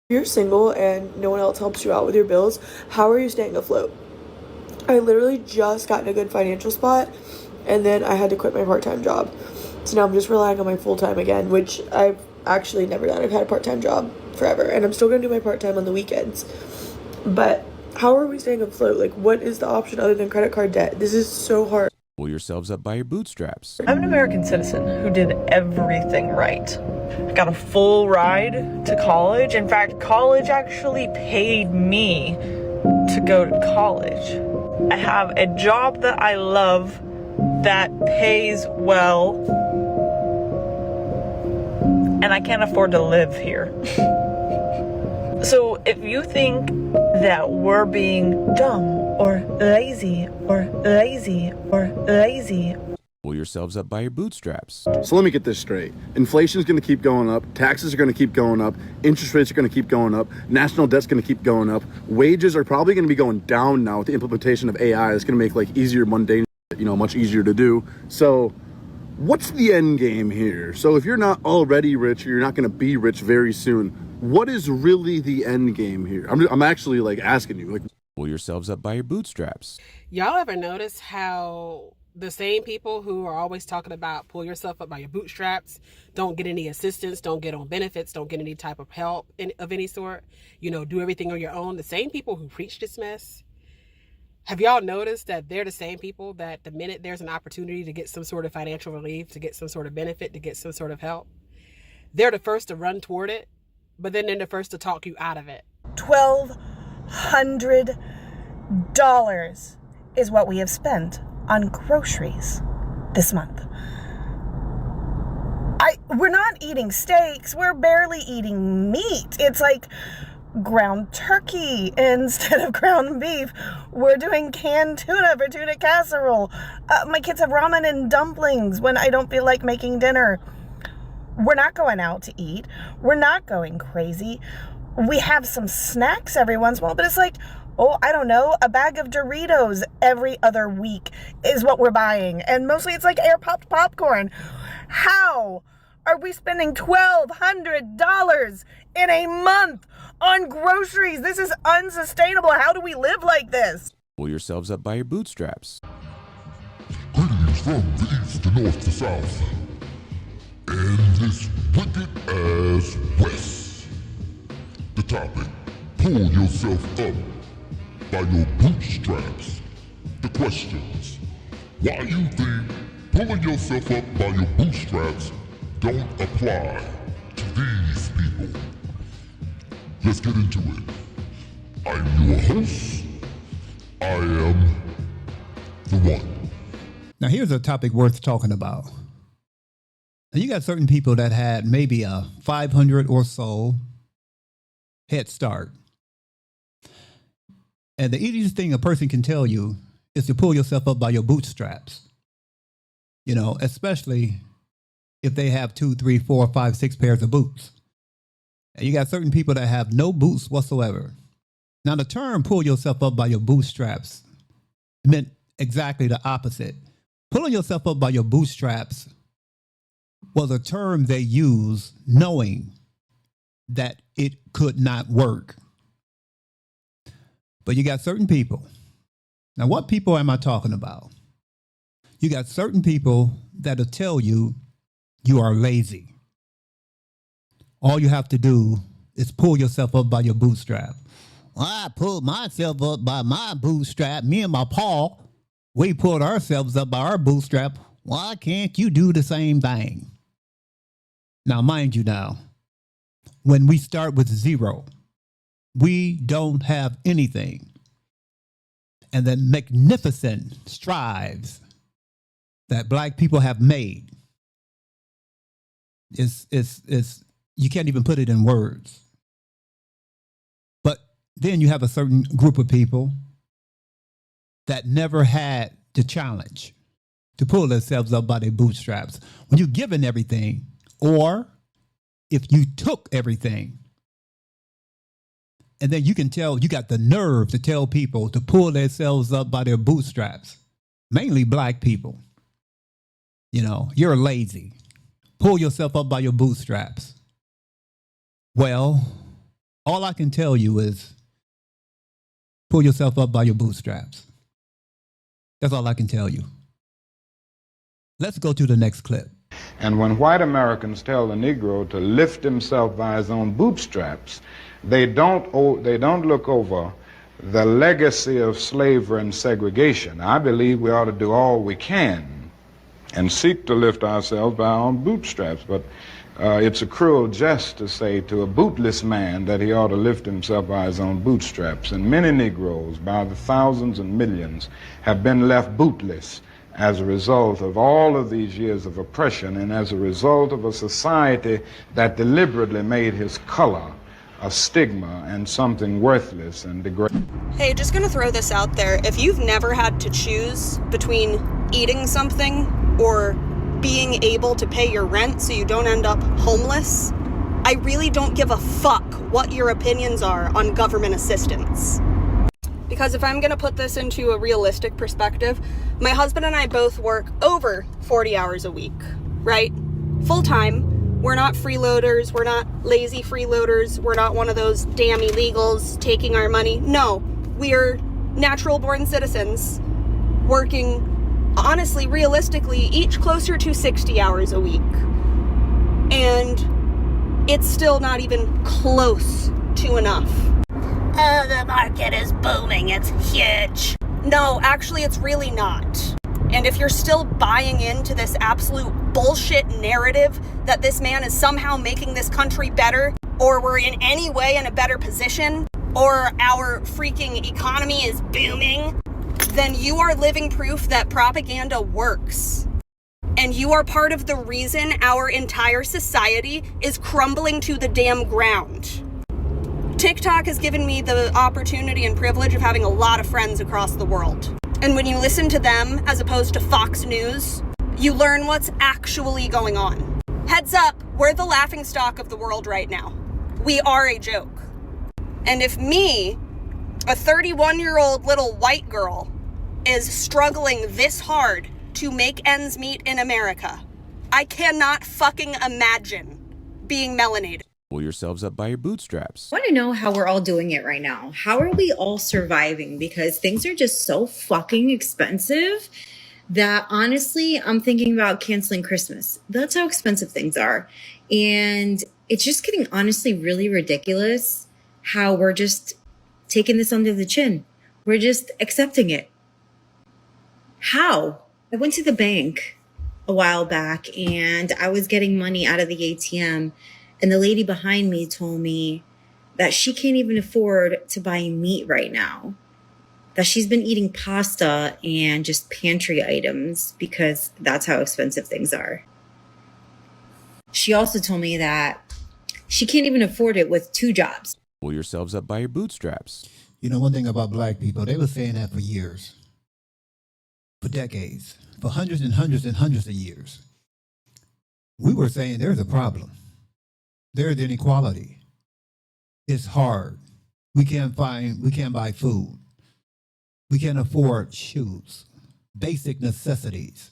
You're single and no one else helps you out with your bills, how are you staying afloat? I literally just got in a good financial spot and then I had to quit my part-time job. So now I'm just relying on my full-time again, which I've actually never done. I've had a part-time job forever and I'm still going to do my part-time on the weekends. But how are we staying afloat? Like, what is the option other than credit card debt? This is so hard. Pull yourselves up by your bootstraps. I'm an American citizen who did everything right. I got a full ride to college. In fact, college actually paid me to go to college. I have a job that I love that pays well, and I can't afford to live here. So if you think that we're being dumb or lazy or lazy or lazy, Pull yourselves up by your bootstraps. So let me get this straight. Inflation is going to keep going up. Taxes are going to keep going up. Interest rates are going to keep going up. National debt's going to keep going up. Wages are probably going to be going down now with the implementation of AI. It's going to make like easier, mundane, much easier to do. So what's the end game here? So if you're not already rich or you're not going to be rich very soon, what is really the end game here? I'm actually like asking you. Like, Pull yourselves up by your bootstraps. Y'all ever notice how the same people who are always talking about pull yourself up by your bootstraps don't get any assistance, don't get on benefits, don't get any type of help of any sort, do everything on your own? The same people who preach this mess, have y'all noticed that they're the same people that the minute there's an opportunity to get some sort of financial relief, to get some sort of benefit, to get some sort of help, they're the first to run toward it, but then they're the first to talk you out of it. $1,200 is what we have spent on groceries this month. We're not eating steaks. We're barely eating meat. It's like ground turkey instead of ground beef. We're doing canned tuna for tuna casserole. My kids have ramen and dumplings when I don't feel like making dinner. We're not going out to eat. We're not going crazy. We have some snacks every once in a while, but it's like, I don't know, a bag of Doritos every other week is what we're buying. And mostly it's like air popped popcorn. How are we spending $1,200 in a month on groceries? This is unsustainable. How do we live like this? Pull yourselves up by your bootstraps. Greetings from the east to north to south, and this wicked ass west. The topic, pull yourself up by your bootstraps. The questions, why you think pulling yourself up by your bootstraps don't apply to these people. Let's get into it. I'm your host. I am the one. Now, here's a topic worth talking about. Now, you got certain people that had maybe a 500 or so head start. And the easiest thing a person can tell you is to pull yourself up by your bootstraps. Especially if they have 2, 3, 4, 5, 6 pairs of boots. And you got certain people that have no boots whatsoever. Now, the term pull yourself up by your bootstraps meant exactly the opposite. Pulling yourself up by your bootstraps was a term they used knowing that it could not work. But you got certain people. Now, what people am I talking about? You got certain people that'll tell you you are lazy. All you have to do is pull yourself up by your bootstrap. Well, I pulled myself up by my bootstrap. Me and my paw, we pulled ourselves up by our bootstrap. Why can't you do the same thing? Now, mind you now, when we start with zero, we don't have anything. And the magnificent strides that Black people have made is you can't even put it in words. But then you have a certain group of people that never had the challenge to pull themselves up by their bootstraps. When you're given everything, or if you took everything, and then you can tell, you got the nerve to tell people to pull themselves up by their bootstraps, mainly Black people. You're lazy. Pull yourself up by your bootstraps. Well, All I can tell you is pull yourself up by your bootstraps. That's all I can tell you. Let's go to the next clip. And when white Americans tell the Negro to lift himself by his own bootstraps, they don't look over the legacy of slavery and segregation. I believe we ought to do all we can and seek to lift ourselves by our own bootstraps. But it's a cruel jest to say to a bootless man that he ought to lift himself by his own bootstraps. And many Negroes, by the thousands and millions, have been left bootless as a result of all of these years of oppression and as a result of a society that deliberately made his color a stigma and something worthless and degrading. Hey, just gonna throw this out there. If you've never had to choose between eating something or being able to pay your rent so you don't end up homeless, I really don't give a fuck what your opinions are on government assistance. Because if I'm gonna put this into a realistic perspective, my husband and I both work over 40 hours a week, right? Full time. We're not freeloaders. We're not lazy freeloaders. We're not one of those damn illegals taking our money. No, we're natural born citizens working, honestly, realistically, each closer to 60 hours a week. And it's still not even close to enough. Oh, the market is booming. It's huge. No, actually, it's really not. And if you're still buying into this absolute bullshit narrative that this man is somehow making this country better, or we're in any way in a better position, or our freaking economy is booming, then you are living proof that propaganda works. And you are part of the reason our entire society is crumbling to the damn ground. TikTok has given me the opportunity and privilege of having a lot of friends across the world. And when you listen to them, as opposed to Fox News, you learn what's actually going on. Heads up, we're the laughingstock of the world right now. We are a joke. And if me, a 31-year-old little white girl, is struggling this hard to make ends meet in America, I cannot fucking imagine being melanated. Pull yourselves up by your bootstraps. I want to know how we're all doing it right now. How are we all surviving? Because things are just so fucking expensive that honestly, I'm thinking about canceling Christmas. That's how expensive things are. And it's just getting honestly really ridiculous how we're just taking this under the chin. We're just accepting it. How? I went to the bank a while back and I was getting money out of the ATM. And the lady behind me told me that she can't even afford to buy meat right now, that she's been eating pasta and just pantry items because that's how expensive things are. She also told me that she can't even afford it with 2 jobs. Pull yourselves up by your bootstraps. You know, one thing about black people, they were saying that for years, for decades, for hundreds and hundreds and hundreds of years. We were saying there's a problem. There's inequality. It's hard. We can't buy food. We can't afford shoes, basic necessities.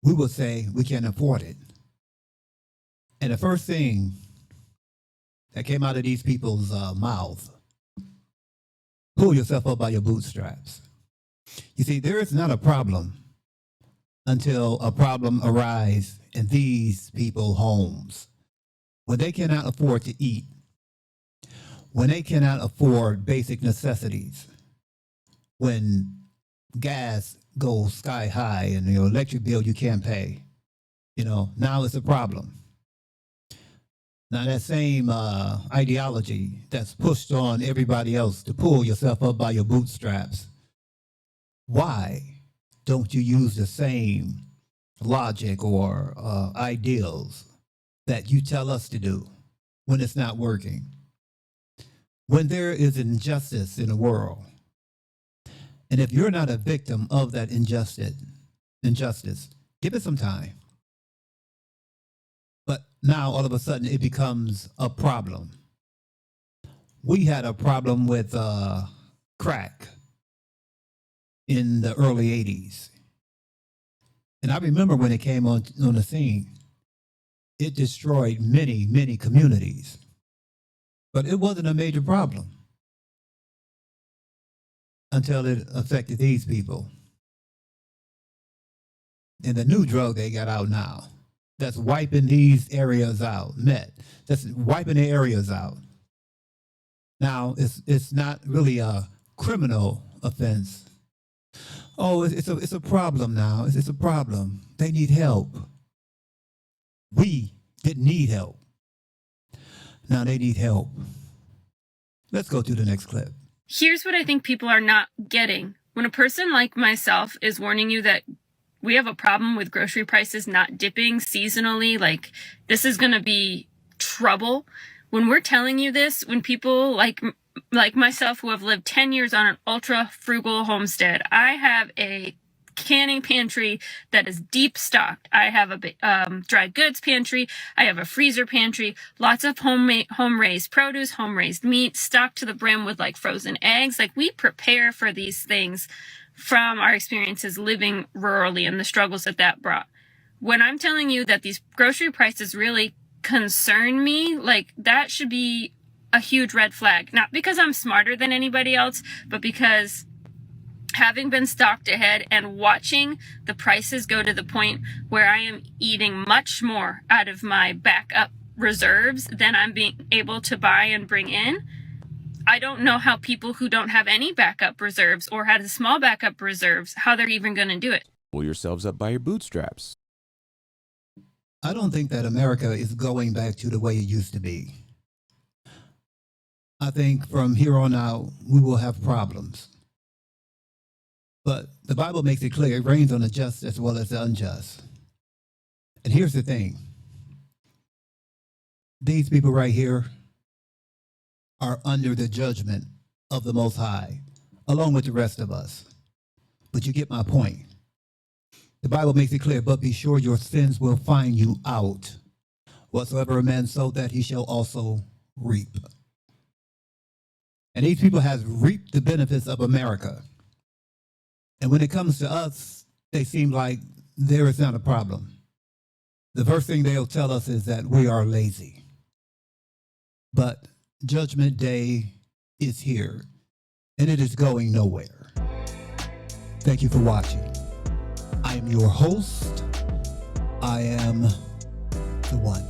We would say we can't afford it. And the first thing that came out of these people's mouths, pull yourself up by your bootstraps. You see, there is not a problem until a problem arises in these people's homes. When they cannot afford to eat, when they cannot afford basic necessities, when gas goes sky high and your electric bill you can't pay, now it's a problem. Now that same ideology that's pushed on everybody else to pull yourself up by your bootstraps, why don't you use the same logic or ideals that you tell us to do when it's not working? When there is injustice in the world, and if you're not a victim of that injustice, give it some time. But now all of a sudden it becomes a problem. We had a problem with crack in the early 80s. And I remember when it came on the scene, it destroyed many, many communities. But it wasn't a major problem until it affected these people. And the new drug they got out now, that's wiping these areas out, that's wiping the areas out. Now, it's not really a criminal offense. Oh, it's a problem now. It's a problem. They need help. We didn't need help. Now they need help. Let's go to the next clip. Here's what I think people are not getting. When a person like myself is warning you that we have a problem with grocery prices not dipping seasonally, like this is going to be trouble. When we're telling you this, when people like myself who have lived 10 years on an ultra frugal homestead, I have a canning pantry that is deep stocked. I have a dry goods pantry. I have a freezer pantry, lots of home-raised produce, home-raised meat, stocked to the brim with like frozen eggs. Like we prepare for these things from our experiences living rurally and the struggles that brought. When I'm telling you that these grocery prices really concern me, like that should be a huge red flag. Not because I'm smarter than anybody else, but because having been stocked ahead and watching the prices go to the point where I am eating much more out of my backup reserves than I'm being able to buy and bring in, I don't know how people who don't have any backup reserves or had a small backup reserves, how they're even going to do it. Pull yourselves up by your bootstraps. I don't think that America is going back to the way it used to be. I think from here on out, we will have problems. But the Bible makes it clear it rains on the just as well as the unjust. And here's the thing. These people right here are under the judgment of the Most High, along with the rest of us. But you get my point. The Bible makes it clear, but be sure your sins will find you out. Whatsoever a man sow, that he shall also reap. And these people have reaped the benefits of America. And when it comes to us, they seem like there is not a problem. The first thing they'll tell us is that we are lazy. But Judgment Day is here, and it is going nowhere. Thank you for watching. I am your host. I am the one.